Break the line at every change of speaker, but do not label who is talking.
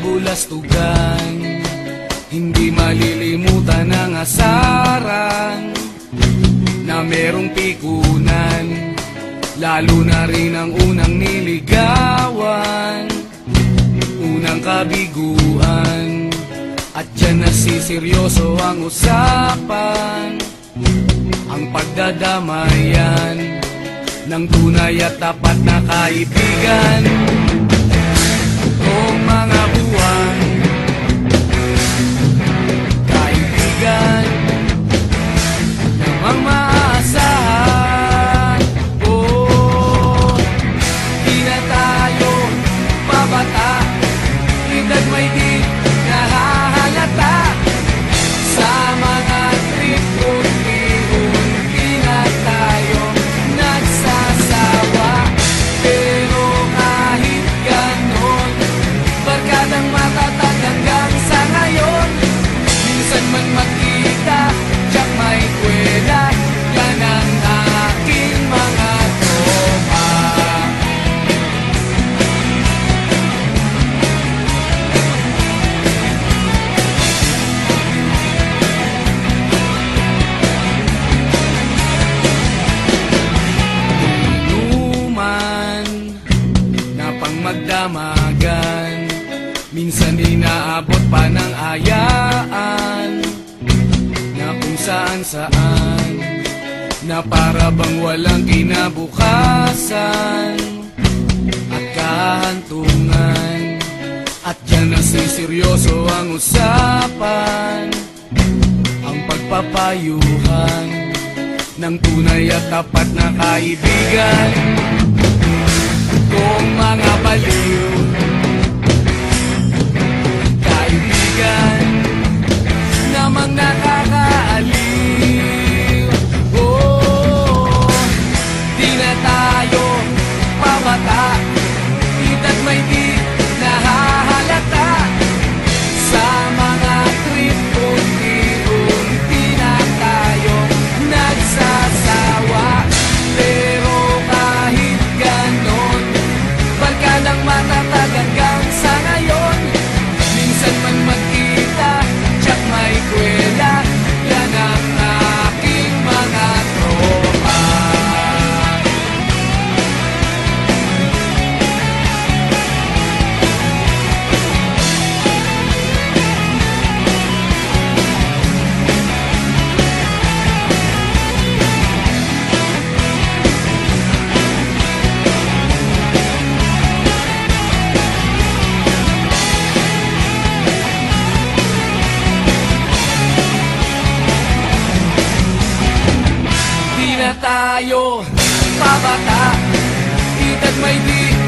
kabulastugan. Hindi malilimutan ang asaran na merong pikunan, lalo na rin ang unang niligawan, unang kabiguan. At dyan nasiseryoso ang usapan, ang pagdadamayan ng tunay at tapat na kaibigan. Noong mga buwan, kaibigan namang maaasahan. Oh, di na tayo babata, edad may di nahahalata. Sa mga trip unti-unti na tayo nagsasawa. Pero kahit ganon, barkadang matatag hanggang sa ngayon. Minsan man magkita, tiyak may kwela, yan ang aking mga tropa. Inuman na pang magdamagan, minsan inaabot pa ng ayaan, na kung saan-saan, na para bang walang kinabukasan at kahantungan. At dyan nasiseryoso ang usapan, ang pagpapayuhan ng tunay at tapat na kaibigan. Kung mga baliw, kaibigan namang nakakaaliw. Oh, di na tayo pabata, edad may di nahahalata. Sa mga trip unti-unti na tayo nagsasawa. Pero kahit ganon, barkadang matatag hanggang sa ngayon. Minsan man magkita, tiyak may kwela, yan ang aking mga tropa. Di na tayo pabata, edad may di